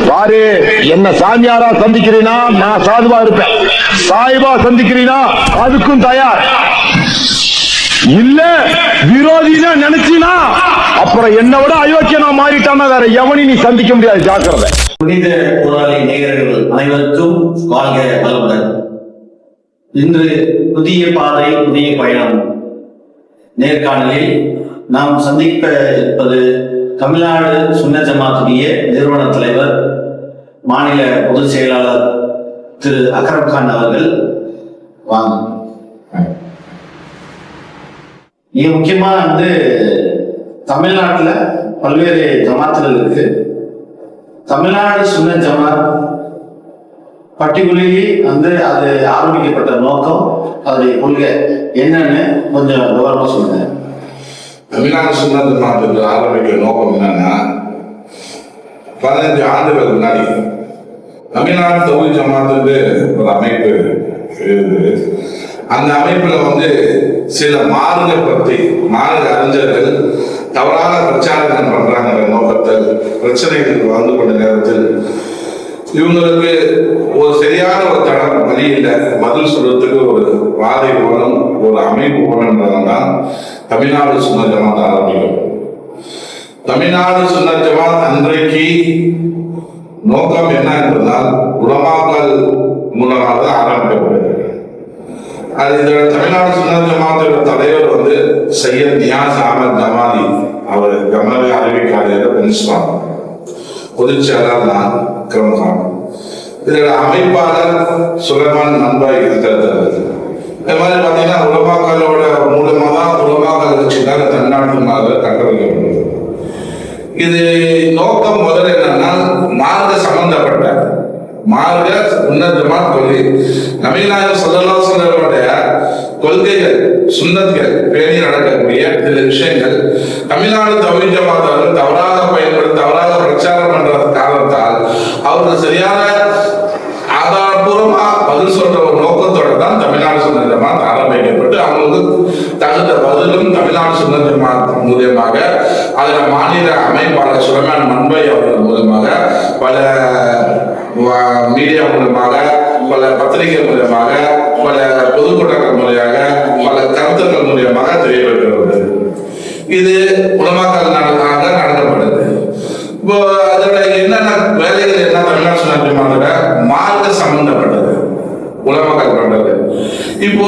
பாரு, என்ன சாமியாரா சந்திக்கிறீனா நான் சாதுவா இருப்பேன், சாய்பா சந்திக்கிறீனா அதுக்கும் தயார் இல்ல. விரோதினா நினைச்சினா அப்புறம் என்ன விட அயோக்கியனா மாறிட்டானா வேற எவனையும் நீ சந்திக்க முடியாது. ஜாக்கிரதை. புனித போராளி நேயர்கள் அனைவருக்கும் வாழ்க வளமுடன். இன்று புதிய பாதை புதிய பயணம் நேர்காணலில் நாம் சந்திக்க இருப்பது தமிழ்நாடு சுன்னத் ஜமாத்துடைய நிறுவன தலைவர் மாநில பொதுச் செயலாளர் திரு அக்ரம் கான் அவர்கள். வாங்க. மிக முக்கியமா தமிழ்நாட்டில் பல்வேறு ஜமாத்துகள் இருக்கு. தமிழ்நாடு சுன்னத் ஜமாத் பர்டிகுலர்லி அது ஆரம்பிக்கப்பட்ட நோக்கம், அதனுடைய கொள்கை என்னன்னு கொஞ்சம் விவரமா சொல்லுங்க. தமிழ்நாடு சுன்னத் ஜமாத்துக்கு ஆரம்பிக்கிற நோக்கம் என்னன்னா, 15 ஆண்டுகளுக்கு முன்னாடி தமிழ்நாடு தௌஹீத் ஜமாத்துக்கு ஒரு அமைப்பு இருந்தது. அந்த அமைப்புல சில மார்க்க அறிஞர்கள் தவறான பிரச்சாரங்கள் பண்றாங்க நோக்கத்தில் பிரச்சனைகள் வந்து கொண்ட நேரத்தில் இவங்களுக்கு ஒரு சரியான ஒரு தடம் வழி இல்லை, பதில் சொல்றதுக்கு ஒரு வாதை போகணும், ஒரு அமைப்பு போகணுன்றதான் தமிழ்நாடு சுன்னத் ஜமாத் ஆரம்பிக்கும். தமிழ்நாடு சுன்னத் ஜமாத் அன்றைக்கு நோக்கம் என்ன என்பதால் உலமாக்கள் மூலமாக ஆரம்பிக்கப்படுகிறது. அது இந்த தமிழ்நாடு சுன்னத் ஜமாத்தோட தலைவர் சையத் நியாஸ் அஹமத் ஜமாலி, அவர் கமலி அறிவிக்காத பிரின்சிபால், பொதுச் செயலாளர் நான் அக்ரம் கான், இதோட அமைப்பாளர் சுலைமான் நண்பாய் இருக்கிறது. இந்த மாதிரி பார்த்தீங்கன்னா உலமாக்களோட மூலமாக தான் உலமாக்கள் கட்சிக்காக தமிழ்நாட்டு கட்டமைக்கப்படுது. இது நோக்கம் முதல்ல என்னன்னா, மார்க்க சம்பந்தப்பட்ட மார்க்க சுன்னத் ஜமாத் கொள்கை, நபிகள் நாயகம் ஸல்லல்லாஹு அலைஹி வஸல்லம் கொள்கைகள் சுன்னத்கள் பேணி நடக்கக்கூடிய சில விஷயங்கள் தமிழ்நாடு தௌஹீத் ஜமாத் அவர்கள் தவறாக பயன்படுத்த தவறாக பிரச்சாரம் பண்ற காரணத்தால் அவருக்கு சரியான ஆதாரபூர்வமா பதில் சொல்ற ஒரு நோக்கத்தோட தான் தமிழ்நாடு சுன்னத் ஜமாத் ஆரம்பிக்கப்பட்டு அவங்களுக்கு தகுந்த பதிலும் தமிழ்நாடு சுன்னத் ஜமாத் மூலமாக அதில் மாநில அமைப்பாளர் சுலைமான் நண்பாய் அவர்கள் மூலமாக பல மீடியா மூலமாக பல பத்திரிகை மூலமாக பல பொதுக்கூட்டங்கள் மூலியமாக பல கருத்துக்கள் மூலியமாக தெரியப்படுகிறது. இது உலமாக்கள் நடத்தப்படுது. இப்போ அதோட என்னென்ன வேலைகள் என்ன தமிழ்நாடு சுன்னத் ஜமாத்தோட மார்க்க சம்பந்தப்பட்டது உலமாக்கள் பண்றது. இப்போ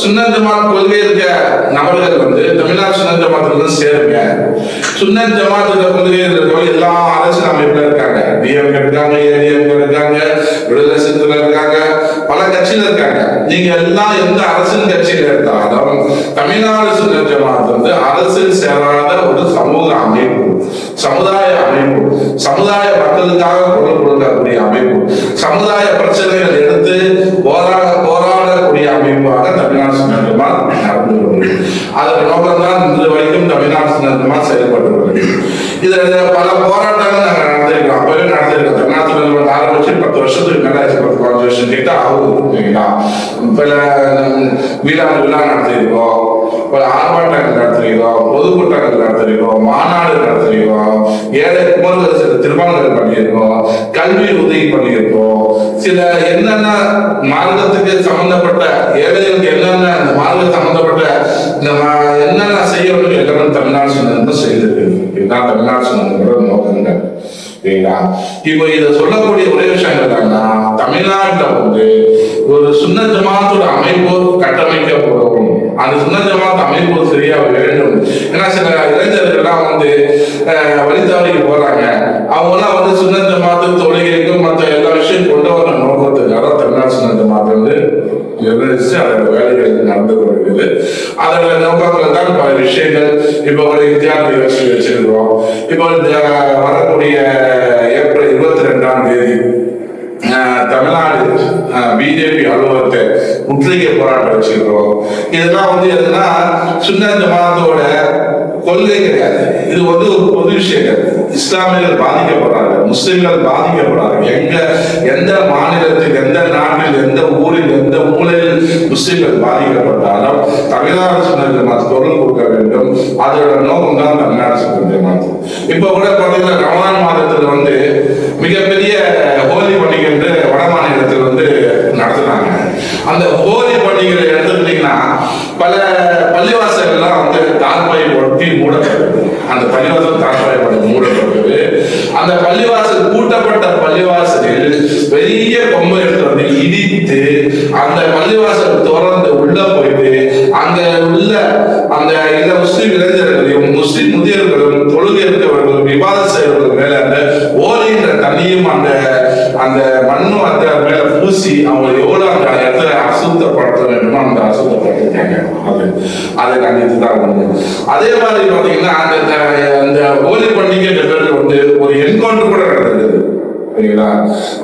சுன்னத் ஜமாத் கொள்கை இருக்க நபர்கள் தமிழ்நாடு சுன்னத் ஜமாத்துல சேருங்க. சுன்னத் ஜமாத்துல கொள்கை இருக்கிறவங்க எல்லா அரசியல் அமைப்புல இருக்காங்க, டிஎம்கே இருக்காங்க, ஏடிஎம்கே இருக்காங்க, விடுதலை சிறுத்தைகள் இருக்காங்க, பல கட்சியில இருக்காங்க. நீங்க எல்லாம் எந்த அரசியல் கட்சியில இருந்தாலும் தமிழ்நாடு சுன்னத் ஜமாத் அரசியல் சேராத ஒரு சமூக அமைப்பு, சமுதாய அமைப்பு, சமுதாய மக்களுக்காக குரல் கொடுக்கக்கூடிய அமைப்பு, சமுதாய பிரச்சனைகள் எடுத்து போராடக்கூடிய அமைப்பாக தமிழ்நாடு சுன்னத் ஜமாத் நடந்து கொள்கிறது. அதன் நோக்கம் தான் இன்று வரைக்கும் தமிழ்நாடு சுன்னத் ஜமாத் செயல்பட்டு வருகிறது. இதுல பல போராட்டங்கள் நாங்கள் நடந்திருக்கோம், அப்பவே நடந்திருக்கோம். தமிழ்நாடு சுன்னத் ஜமாத் ஆரம்பிச்சு 10 வருஷத்துக்கு மேல 10-15 வருஷம் கிட்ட ஆகுது. பல விழா நடத்திருக்கோம், பல ஆர்ப்பாட்டங்கள் நடத்திருக்கோம், பொதுக்கூட்டங்கள் நடத்திருக்கோம், மாநாடு நடத்திருக்கோம், ஏழை குமர்கள் திருமணங்கள் பண்ணியிருக்கோம், கல்வி உதவி பண்ணியிருக்கோம். சில என்னென்ன மார்க்கத்துக்கு சம்பந்தப்பட்ட ஏழைகளுக்கு என்னென்ன இந்த மார்க்க சம்பந்தப்பட்ட என்னென்ன செய்யணும் எல்லாமே தமிழ்நாடு சுன்னத் செய்திருக்கு. இதுதான் தமிழ்நாடு சுன்னத் நோக்கங்கள். இப்போ இதை சொல்லக்கூடிய ஒரே விஷயம் என்னன்னா, தமிழ்நாட்டில் ஒரு சுன்னத் ஜமாத்தோட அமைப்பு கட்டமைக்கப்படும். அந்த சுன்னத் ஜமாத் அமைப்பு சரியா வேண்டும். ஏன்னா சில இளைஞர்கள்லாம் வழித்தவறிக்கு போறாங்க, அவங்க எல்லாம் சுன்னத் ஜமாத்து தொழுகைக்கும் மற்ற எல்லா விஷயம் கொண்டு வர நோக்கத்துக்காக தமிழ்நாடு சுன்னத் ஜமாத் அதோட வேலைகள் நடந்து கொண்டிருக்குது. அதோட நோக்கங்கள் தான் பல விஷயங்கள். இப்போ ஒரு வித்யார்த்தி வச்சிருக்கிறோம். இப்போ வரக்கூடிய ஏப்ரல் 22ஆம் தேதி தமிழ்நாடு பிஜேபி அலுவலகத்தை முற்றுகை போராட்டம் வச்சிருக்கிறோம். இதெல்லாம் எதுனா சுன்னத் ஜமாத்தோட கொள்கை கிடையாது. இது ஒரு பொது விஷயங்கள். இஸ்லாமியர்கள் பாதிக்கப்படுறாங்க, முஸ்லிம்கள் பாதிக்கப்படுறாங்க. எந்த மாநிலத்தில், எந்த நாட்டில், எந்த ஊரில், எந்த மூலையில் முஸ்லிம்கள் பாதிக்கப்பட்டாலும் தமிழ்நாடு சுன்னத் ஜமாத் குரல் கொடுக்க வேண்டும். அதோட நோக்கம் தான் தமிழ்நாடு சுன்னத் ஜமாத். இப்ப கூட பாத்தீங்கன்னா ரமலான் மாதத்துல மிகப்பெரிய அந்த ஹோலி பண்டிகைகளை எடுத்துக்கிட்டீங்கன்னா பல பள்ளிவாசல்கள்லாம் வந்து தார்பாய் ஒட்டி மூடப்பட்டது. அந்த பள்ளிவாசல் தார்பாய் ஒட்டி மூடப்பட்டது. அந்த பள்ளிவாசல் பூட்டப்பட்ட பள்ளிவாசலில் பெரிய கொம்பை எடுத்து வந்து இடித்து அந்த பள்ளிவாசல் திறந்து உள்ள போயிட்டு அங்க உள்ள அந்த இந்த முஸ்லிம் இளைஞர்களையும் முஸ்லிம் முதியவர்களும் தொழுகை இருக்கவர்களும் விவாதம் செய்வர்கள் மேல அந்த ஓலின்ற தண்ணியும் அந்த அந்த மண்ணும் அந்த மேல பூசி அவங்க எவ்வளவு அந்த இடத்துல அசுத்தப்படுத்த வேண்டுமோ அந்த அசுத்தப்படுத்திருக்காங்க. அதை கண்டித்துதான். அதே மாதிரி பாத்தீங்கன்னா அந்த ஹோலி பண்டிகை பேருக்கு வந்து ஒரு என்கவுண்டர் கூட நடந்தது. சரிங்களா?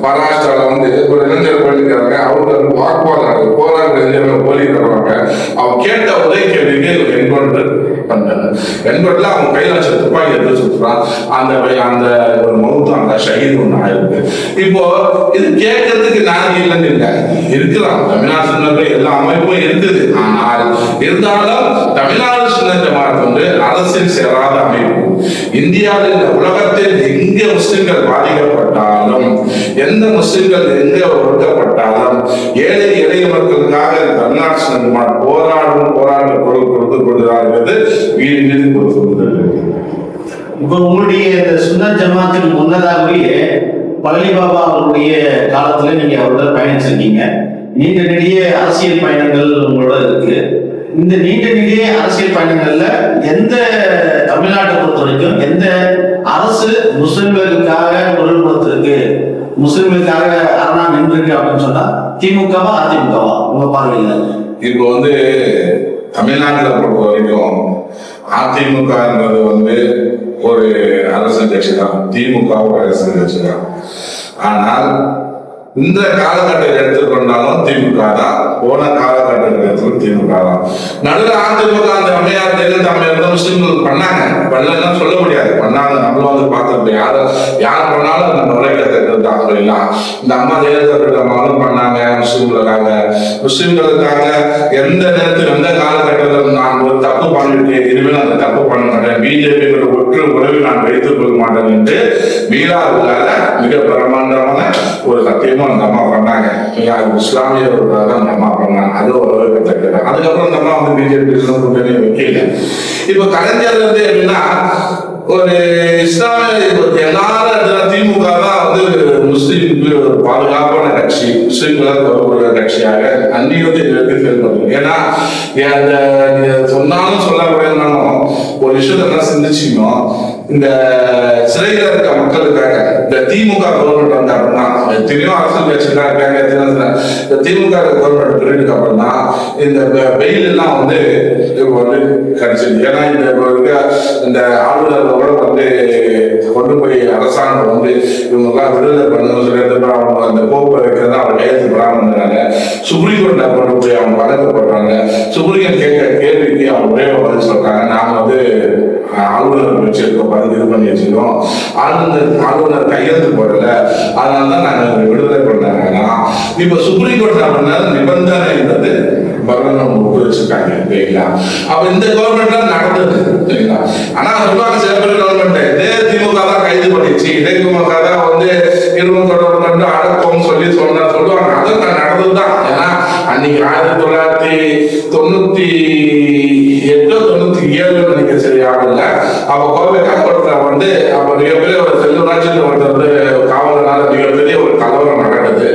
மகாராஷ்டிரால வந்து ஒரு இளைஞர் பண்ணிக்கிறாங்க. அவங்க வாக்குவாதம் போராட்ட இளைஞர்கள் ஹோலி தருவாங்க. அவங்க கேட்ட ஒரே கேள்விக்கு என்கவுண்டர் பண்றாங்க. என்கவுண்டர்ல அவங்க கையில வச்ச துப்பாக்கி எடுத்து சுற்றுறான். அந்த அந்த ஒரு மௌத்தம் அந்த ஷஹீத் ஒண்ணு ஆயிருக்கு. இப்போ இது கேட்கறதுக்கு நாங்க இல்லைன்னு இல்லை, இருக்கலாம். தமிழ்நாடு சுண்ணத்தில் எல்லா அமைப்பும் இருக்குது. ஆனால் இருந்தாலும் தமிழ்நாடு சுண்ணத் ஜமாத் வந்து அரசியல் சேராத அமைப்பு. இந்தியாவில் உலகத்தில் எங்க முஸ்லிம்கள் பாதிக்கப்பட்டாலும் எந்த முஸ்லிம்கள் எங்க ஒடுக்கப்பட்டாலும் ஏழை எளிய மக்களுக்காக தமிழ்நாடு சுண்ணத் ஜமாத் போராடும் குரல் கொடுத்து கொள்கிறார்கள். வீடு கொடுத்து இப்ப உங்களுடைய இந்த சுன்னத் ஜமாத்துக்கு முன்னதாகவே பழனி பாபா அவருடைய காலத்துல நீங்க அவரோட பயணிச்சிருக்கீங்க. நீண்ட நெடிய அரசியல் பயணங்கள் உங்களோட இருக்கு. இந்த நீண்ட நெடிய அரசியல் பயணங்கள்ல எந்த தமிழ்நாட்டை பொறுத்த வரைக்கும் எந்த அரசு முஸ்லிம்களுக்காக குரல் கொடுத்திருக்கு, முஸ்லிம்களுக்காக அரணா நின்றுருக்கு அப்படின்னு சொன்னா திமுகவா அதிமுகவா உங்க பார்வையில? இப்போ வந்து தமிழ்நாட்டில் பொறுத்த வரைக்கும் அதிமுகன்றது வந்து ஒரு அரசியல் கட்சி தான், திமுக ஒரு அரசியல் கட்சி தான். ஆனால் இந்த காலகட்டத்தை எடுத்துக்கொண்டாலும் திமுக தான், போன காலகட்டத்தை எடுத்து திமுக தான். நடுவில் அதிமுக அந்த அம்மையார் ஜெயலலிதா அம்மையார் முஸ்லிம்கள் பண்ணாங்க, பண்ணலாம் சொல்ல முடியாது, பண்ணாங்க. நம்மளும் வந்து பார்த்துருப்போம். யார் பண்ணாலும் நம்ம உலகத்துக்கு தான் சொல்லலாம். இந்த அம்மா ஜெயலலிதா அம்மாவும் பண்ணாங்க முஸ்லிம்களுக்காக. எந்த நேரத்தில் எந்த காலகட்டத்தில் நான் ஒரு தப்பு பண்ணிருக்கேன், இனிமேல் அந்த தப்பு பண்ண மாட்டேன், பிஜேபி ஒற்று உறவில் நான் வைத்துக் கொள்ள மாட்டேன் என்று மீளாவுக்காக மிக பிரமாண்டமான ஒரு சத்தியமா அந்த அம்மா பண்ணாங்க. இஸ்லாமியர்களாக அந்த அம்மா பண்ணாங்க. அது ஒரு வரவேற்கத்தக்கது. அதுக்கப்புறம் அந்த அம்மா வந்து பிஜேபி கூட்டணி வைக்கல. இப்ப கலைஞர் வந்து எப்படின்னா ஒரு இஸ்லாமிய எல்லாரும் திமுக தான் வந்து முஸ்லீமுக்கு ஒரு பாதுகாப்பான கட்சி, முஸ்லீம்களுக்கு ஒரு கட்சியாக அன்னைக்கு வந்து செயல்படுது. ஏன்னா சொன்னாலும் சொல்லக்கூடாதுனாலும் ஒரு விஷயத்த சிந்திச்சுக்கணும். இந்த சிறையில் இருக்க மக்களுக்காக இந்த திமுக கவர்மெண்ட் வந்து அப்படின்னா எத்தனையோ அரசியல் கட்சிகளாக இருக்காங்க. இந்த திமுக கவர்மெண்ட் பிரிவுக்கு அப்புறம் தான் இந்த வெயில் எல்லாம் வந்து கிடைச்சது. ஏன்னா இந்த ஆளுநர்களோட வந்து கொண்டு போய் அரசாங்கம் வந்து இவங்கெல்லாம் விடுதலை பண்ணணும் சொல்லி அவங்க அந்த கோப்பை வைக்கிறதா அவங்க கையெழுத்து பராமரிக்கிறாங்க. சுப்ரீம் கோர்ட்ல கொண்டு போய் அவங்க வழங்கப்படுறாங்க. சுப்ரீம் கோர்ட் கேட்க கேள்விக்கு அவங்க ஒரே பதில் சொல்றாங்க, நாங்க வந்து ஆளுநர் வச்சிருக்கோம், பதில் இது பண்ணி வச்சிருக்கோம், ஆளுநர் கையெழுத்து போடல, அதனாலதான் நாங்க விடுதலை பண்ணாங்கன்னா இப்ப சுப்ரீம் கோர்ட் அப்படின்னா நிபந்தனை என்பது வச்சிருக்காங்க. அப்ப இந்த கவர்மெண்ட் நடந்தது. ஆனா சில பேர் கவர்மெண்ட் இதே திமுக தான் கைது பண்ணிச்சு, இதே திமுக தான் வந்து இருபது தொடர்பு அடக்கம் சொல்லி சொல்லுவாங்க. அது நடந்ததுதான். ஏன்னா அன்னைக்கு 1998-97 நினைக்க சரியாக இல்லை. அப்ப கோவை காப்படத்துல வந்து அப்ப மிகப்பெரிய ஒரு செல்வராஜன் வந்து காவலனால மிகப்பெரிய ஒரு கலவரம் நடக்குது.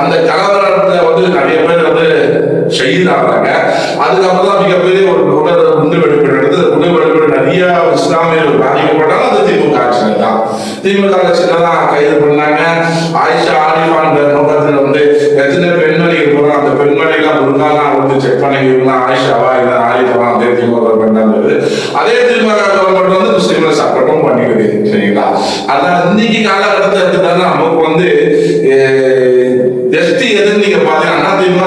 அந்த கலவரத்துல வந்து நிறைய பேர் வந்து ஷஹீதாகிறாங்க. அதுக்கப்புறம் தான் மிகப்பெரிய ஒரு குண்டுவெடிப்பு நடக்குது. குண்டுவெடிப்பு நிறைய இஸ்லாமியர்கள் பாதிக்கப்பட்டாலும் அது திமுக ஆட்சியில தான். திமுக ஆட்சியில தான் கைது பண்ணாங்க. ஆயிஷா ஆலிஃபான்ற நோக்கத்தில் வந்து எத்தனை பெண்மணிகள் போறோம், அந்த பெண்மணிகள்லாம் முருகாலாம் வந்து செக் பண்ணிக்கலாம், ஆயிஷாவா இல்லை ஆலிஃபாவா, அதே திமுக கவர்மெண்ட். அதே திமுக கவர்மெண்ட் வந்து முஸ்லீம்களை சப்போர்ட்டும் பண்ணிக்குது. சரிங்களா? அதான் இன்னைக்கு காலகட்டத்தை எடுத்துட்டாங்க. நமக்கு வந்து ஜஸ்ட் எதுன்னு நீங்க பாத்தீங்கன்னா திமுக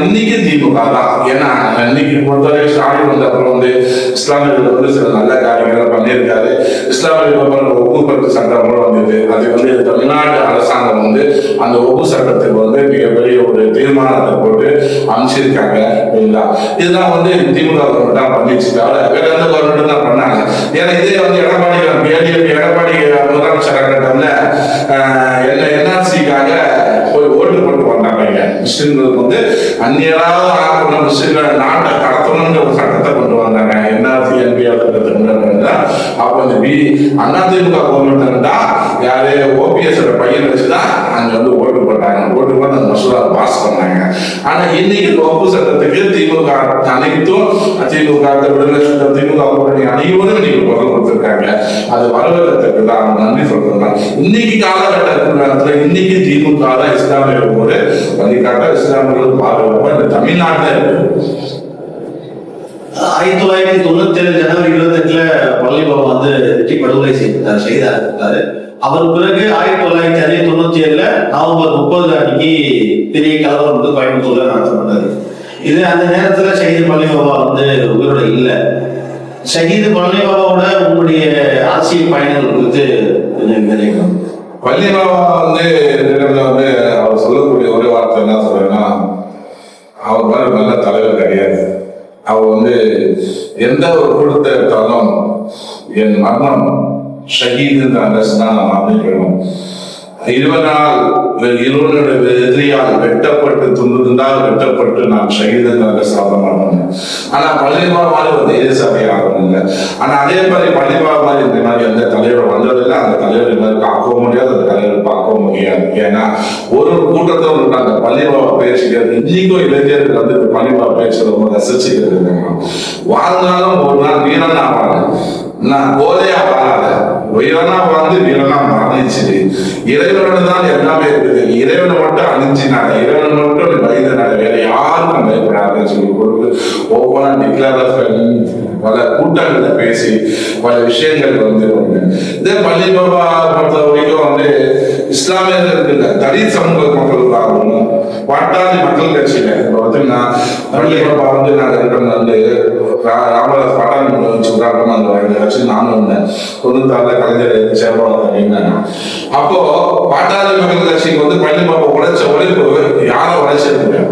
இன்னைக்கு திமுக தான். ஏன்னா இன்னைக்கு பொறுத்தவரை ஸ்டாலின் வந்த அப்புறம் வந்து இஸ்லாமியர்கள் வந்து சில நல்ல காரியங்களை பண்ணியிருக்காரு. இஸ்லாமிய ஒப்புக்கொடுப்பு சட்டம் கூட வந்தது. அது வந்து தமிழ்நாடு அரசாங்கம் வந்து அந்த ஒப்பு சட்டத்துக்கு வந்து மிகப்பெரிய ஒரு தீர்மானத்தை போட்டு அமைச்சிருக்காங்க. இதுதான் வந்து திமுக கவர்மெண்ட் தான் பண்ணிச்சு, தவிர வேற எந்த கவர்மெண்ட் தான் பண்ணாங்க. ஏன்னா இதே வந்து எடப்பாடி முதலமைச்சர் கட்டம்ல என்ஆர்சிக்காக போய் ஓட்டு போட்டு வந்தாங்க. பண்றாங்க. முஸ்லிம்களுக்கு வந்து அந்நியராக ஆக்கணும், முஸ்லிம்கள் நாட்டை கடத்தணும்ன்ற ஒரு சட்டத்தை கொண்டு வந்தாங்க. என்ஆர்சி என்பிஆர் சட்டத்தை கொண்டு வந்தாங்க. அப்போ இந்த அதிமுக கவர்மெண்ட் இருந்தா யாரு ஓபிஎஸ் பையன் வச்சுதான் அங்க வந்து ஓட்டு போட்டாங்க. ஓட்டு போட்டு அந்த மசோதா பாஸ் பண்ணாங்க. ஆனா இன்னைக்கு வகுப்பு சட்டத்துக்கு திமுக அனைத்தும் திமுக விடுதலை திமுக அனைவரும் இன்னைக்கு குரல் கொடுத்திருக்காங்க. அது வரவேற்கத்தக்கு தான், நன்றி சொல்றேன். இன்னைக்கு காலகட்டத்தில் இன்னைக்கு திமுக தான் இஸ்லாமிய ஒரு வழிகாட்ட இஸ்லாமியர்கள் பாதுகாப்பா இந்த தமிழ்நாட்டில் இருக்கு. 1997 ஜனவரி 28 பழனி பாபா வந்து வெற்றி படுகொலை செய்தார். அவர் பிறகு 1997 நவம்பர் 30 அன்னைக்கு பெரிய கலவரம் வந்து கோயம்புத்தூர்ல நடத்தப்பட்டது. இது அந்த நேரத்துல ஷஹீது பழனி பாபா வந்து உயிரோட இல்லை. ஷஹீது பழனி பாபாவோட உங்களுடைய அரசியல் பயணங்கள் குறித்து கொஞ்சம் தெரியும். பழனி பாபா வந்து அவர் சொல்லக்கூடிய ஒரே வார்த்தை என்ன சொல்றேன்னா, அவர் மாதிரி நல்ல தலைவர் கிடையாது. அவர் வந்து எந்த ஒரு கூட்டத்தை எடுத்தாலும் என் மரணம் ஷஹீதுன்ற அந்தஸ்து தான் நான் அமைக்கணும். 20 நாள் எதிரியால் வெட்டப்பட்டு துண்டால் வெட்டப்பட்டு நான் ஷஹீதுன்ற சாதனை. ஆனா பள்ளிபாபா மாதிரி ஒரு தேசபையை ஆகணும் இல்லை. ஆனா அதே மாதிரி பள்ளிபாபா மாதிரி இந்த மாதிரி எந்த தலைவர் வந்ததில்லை. அந்த தலைவர் எல்லாரும் காக்கவும் முடியாது, அந்த தலைவர் பார்க்கவும் முடியாது. ஏன்னா ஒரு கூட்டத்தோடு அந்த பள்ளிபாபா பேசுகிறது இன்னைக்கும் இளைஞர்கள் வந்து பள்ளிபாபா பேச்சு ரொம்ப ரசிச்சுக்கிறது இருக்காங்க. வாழ்ந்தாலும் ஒரு நாள் வீரனா வாழ, நான் போதையா வாழாத, வீரனா வாழ்ந்து வீரனா மரணிச்சுது. இறைவனோட தான் எல்லாமே இருக்குது. இறைவனை மட்டும் அணிஞ்சினால, இறைவனை மட்டும் பயந்தனால வேற யாருக்கும் பயப்படாதுன்னு சொல்லி கொடுத்து ஒவ்வொரு டிக்ளேர் பல கூட்டங்களை பேசி பல விஷயங்கள் வந்து இதே பள்ளி பாபா பொறுத்த வரைக்கும் வந்து இஸ்லாமியர்களுக்கு இல்லை, தலித் சமூக மக்களுக்காகவும் பாட்டாளி மக்கள் கட்சியில இப்போ பார்த்தீங்கன்னா பள்ளி பாபா வந்து நாங்கள் இருக்கிறது வந்து ராமதாஸ் பாட்டாளி மக்கள் வச்சு உதாரணம் அந்த கட்சி நானும் இருந்தேன். 96 கலைஞர் சேர்வாங்க. அப்போ பாட்டாளி மக்கள் கட்சிக்கு வந்து பள்ளி பாபா உழைச்ச உழைப்பு யாரும் உழைச்சிருக்க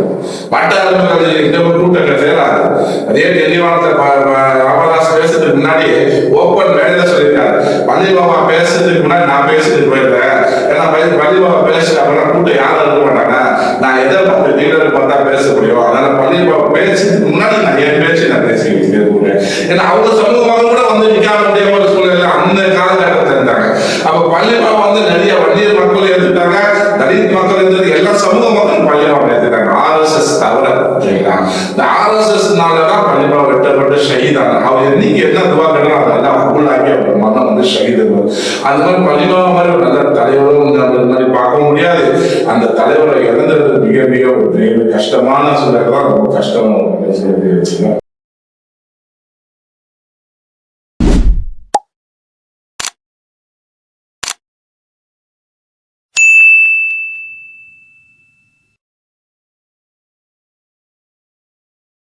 பாட்டாளி மக்கள் கிட்ட கூட்டங்கள் சேராது. அதே தெளிவானத்தை ராமதாஸ் பேசுறதுக்கு முன்னாடி ஓப்பன் மேடையில சொல்லியிருக்காரு, பள்ளி பாபா பேசுறதுக்கு முன்னாடி நான் பேசுறதுக்கு போயிருந்தேன். ஏன்னா பள்ளி பாபா பேசுற அப்படின்னா கூட்டம் யாரும் இருக்க மாட்டாங்க, நான் எதை பார்த்து லீடர் பார்த்தா பேச முடியும். அதனால பள்ளி பாபா பேசுறதுக்கு முன்னாடி நான் என் பேச்சு நான் பேசிக்கிட்டு இருக்கேன். ஏன்னா அவங்க சமூகமாக கூட வந்து நிக்காம முடியாம ஒரு சூழ்நிலை அந்த காலகட்டத்தில் இருந்தாங்க. அப்ப பள்ளி பாபா வந்து நிறைய வன்னியர் மக்கள் எடுத்துட்டாங்க, தலித் மக்கள் எடுத்து எல்லா சமூக மக்கள் பள்ளி பாபா எடுத்துட்டாங்க. RSS தவிர இந்த RSSனாலதான் பள்ளி பாபா வெட்டப்பட்டு ஷஹீதான. அவர் இன்னைக்கு என்ன துவா கட்டணும் அதெல்லாம் அகுலாகி அவர் மனம் வந்து ஷஹீது. அந்த மாதிரி பள்ளி பாபா மாதிரி ஒரு நல்ல தலைவரும் மாதிரி பார்க்க முடியாது. அந்த தலைவரை இழந்தது மிக மிக ஒரு கஷ்டமான சூழல் தான், ரொம்ப கஷ்டமா